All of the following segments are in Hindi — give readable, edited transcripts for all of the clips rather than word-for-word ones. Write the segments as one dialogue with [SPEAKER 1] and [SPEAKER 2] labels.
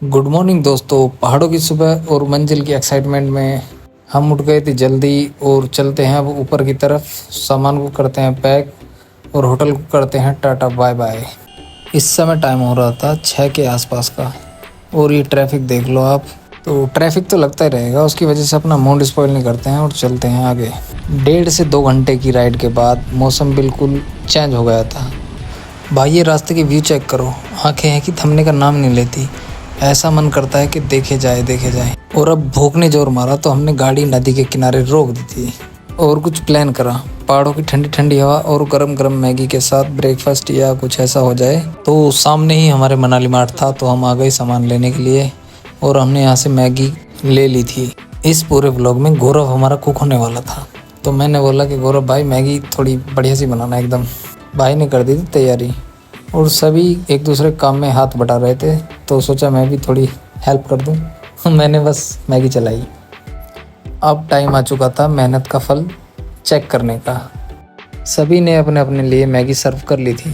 [SPEAKER 1] गुड मॉर्निंग दोस्तों। पहाड़ों की सुबह और मंजिल की एक्साइटमेंट में हम उठ गए थे जल्दी और चलते हैं अब ऊपर की तरफ। सामान को करते हैं पैक और होटल को करते हैं टाटा बाय बाय। इस समय टाइम हो रहा था 6 के आसपास का और ये ट्रैफिक देख लो आप। तो ट्रैफिक तो लगता ही रहेगा, उसकी वजह से अपना मूड स्पॉइल नहीं करते हैं और चलते हैं आगे। 1.5 से 2 घंटे की राइड के बाद मौसम बिल्कुल चेंज हो गया था। भाई ये रास्ते की व्यू चेक करो, आंखें हैं कि थमने का नाम नहीं लेती। ऐसा मन करता है कि देखे जाए। और अब भूख ने जोर मारा तो हमने गाड़ी नदी के किनारे रोक दी थी और कुछ प्लान करा। पहाड़ों की ठंडी ठंडी हवा और गरम गरम मैगी के साथ ब्रेकफास्ट या कुछ ऐसा हो जाए। तो सामने ही हमारे मनाली मार्ट था, तो हम आ गए सामान लेने के लिए और हमने यहाँ से मैगी ले ली थी। इस पूरे व्लॉग में गौरव हमारा कुक होने वाला था, तो मैंने बोला कि गौरव भाई मैगी थोड़ी बढ़िया सी बनाना एकदम। भाई ने कर दी थी तैयारी और सभी एक दूसरे काम में हाथ बटा रहे थे, तो सोचा मैं भी थोड़ी हेल्प कर दूं। मैंने बस मैगी चलाई। अब टाइम आ चुका था मेहनत का फल चेक करने का। सभी ने अपने अपने लिए मैगी सर्व कर ली थी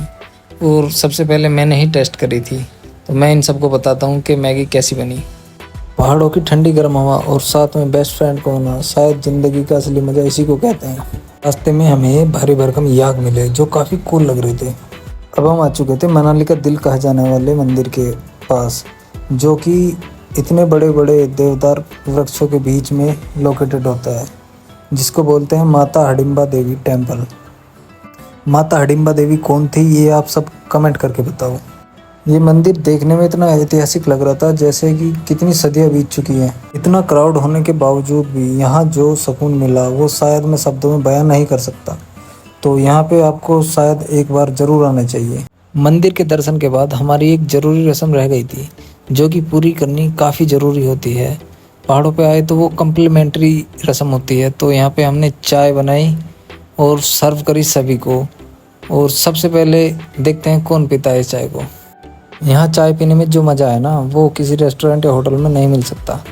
[SPEAKER 1] और सबसे पहले मैंने ही टेस्ट करी थी, तो मैं इन सबको बताता हूँ कि मैगी कैसी बनी। पहाड़ों की ठंडी गर्म हवा और साथ में बेस्ट फ्रेंड को होना, शायद ज़िंदगी का असली मज़ा इसी को कहते हैं। रास्ते में हमें भारी भरकम याक मिले जो काफ़ी कूल लग रहे थे। अब हम आ चुके थे मनाली का दिल कहा जाने वाले मंदिर के पास, जो कि इतने बड़े बड़े देवदार वृक्षों के बीच में लोकेटेड होता है, जिसको बोलते हैं माता हडिम्बा देवी टेम्पल। माता हडिम्बा देवी कौन थी ये आप सब कमेंट करके बताओ। ये मंदिर देखने में इतना ऐतिहासिक लग रहा था जैसे कि कितनी सदियां बीत चुकी हैं। इतना क्राउड होने के बावजूद भी यहाँ जो सुकून मिला वो शायद मैं शब्दों में बयान नहीं कर सकता। तो यहाँ पे आपको शायद एक बार ज़रूर आना चाहिए। मंदिर के दर्शन के बाद हमारी एक ज़रूरी रस्म रह गई थी, जो कि पूरी करनी काफ़ी ज़रूरी होती है। पहाड़ों पे आए तो वो कम्प्लीमेंट्री रस्म होती है। तो यहाँ पे हमने चाय बनाई और सर्व करी सभी को। और सबसे पहले देखते हैं कौन पीता है इस चाय को। यहाँ चाय पीने में जो मज़ा है ना, वो किसी रेस्टोरेंट या होटल में नहीं मिल सकता।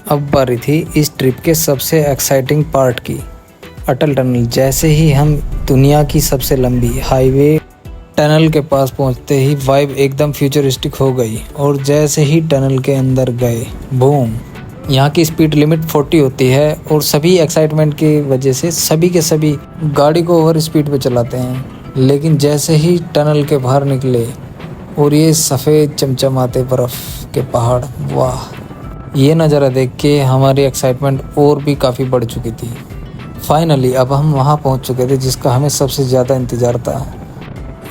[SPEAKER 1] अब बारी थी इस ट्रिप के सबसे एक्साइटिंग पार्ट की, अटल टनल। जैसे ही हम दुनिया की सबसे लंबी हाईवे टनल के पास पहुंचते ही वाइब एकदम फ्यूचरिस्टिक हो गई और जैसे ही टनल के अंदर गए, बूम। यहाँ की स्पीड लिमिट 40 होती है और सभी एक्साइटमेंट की वजह से सभी के सभी गाड़ी को ओवर स्पीड पे चलाते हैं। लेकिन जैसे ही टनल के बाहर निकले और ये सफ़ेद चमचमाते बर्फ़ के पहाड़, वाह! ये नज़ारा देख के हमारी एक्साइटमेंट और भी काफ़ी बढ़ चुकी थी। फाइनली अब हम वहाँ पहुँच चुके थे जिसका हमें सबसे ज़्यादा इंतज़ार था।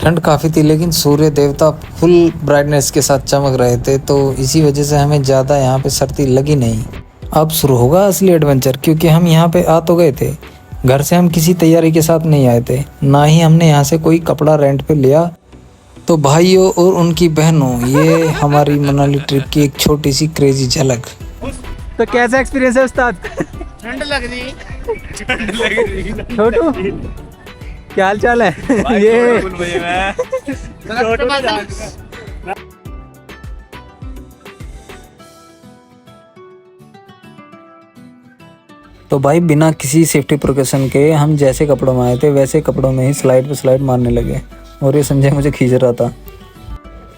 [SPEAKER 1] ठंड काफ़ी थी लेकिन सूर्य देवता फुल ब्राइटनेस के साथ चमक रहे थे, तो इसी वजह से हमें ज़्यादा यहाँ पे सर्दी लगी नहीं। अब शुरू होगा असली एडवेंचर, क्योंकि हम यहाँ पे आ तो गए थे। घर से हम किसी तैयारी के साथ नहीं आए थे, ना ही हमने यहाँ से कोई कपड़ा रेंट पे लिया। तो भाइयों और उनकी बहनों, ये हमारी मनाली ट्रिप की एक छोटी सी क्रेजी झलक।
[SPEAKER 2] तो कैसा एक्सपीरियंस है उस्ताद?
[SPEAKER 3] ठंड लग रही
[SPEAKER 2] छोटू क्या हाल चाल है? ये
[SPEAKER 1] तो भाई बिना किसी सेफ्टी प्रिकॉशन के हम जैसे कपड़ों में आए थे वैसे कपड़ों में ही स्लाइड पे स्लाइड मारने लगे और ये संजय मुझे खींच रहा था।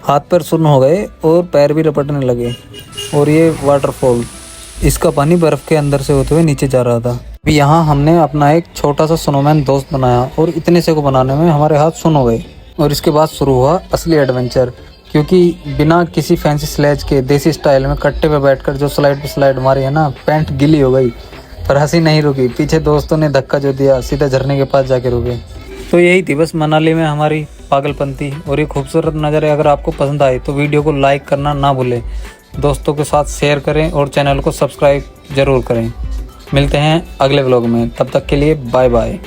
[SPEAKER 1] हाथ पैर सुन्न हो गए और पैर भी रपटने लगे। और ये वाटरफॉल, इसका पानी बर्फ़ के अंदर से होते हुए नीचे जा रहा था। अभी यहाँ हमने अपना एक छोटा सा स्नोमैन दोस्त बनाया और इतने से को बनाने में हमारे हाथ सुन्न हो गए। और इसके बाद शुरू हुआ असली एडवेंचर, क्योंकि बिना किसी फैंसी स्लेज के देसी स्टाइल में कट्टे पे बैठकर जो स्लाइड पे स्लाइड मारी है ना, पैंट गीली हो गई। पर हंसी नहीं रुकी, पीछे दोस्तों ने धक्का जो दिया सीधा झरने के पास जाके रुके। तो यही थी बस मनाली में हमारी पागलपंती और ये खूबसूरत नज़ारे। अगर आपको पसंद आए तो वीडियो को लाइक करना ना भूलें, दोस्तों के साथ शेयर करें और चैनल को सब्सक्राइब ज़रूर करें। मिलते हैं अगले व्लॉग में, तब तक के लिए बाय बाय।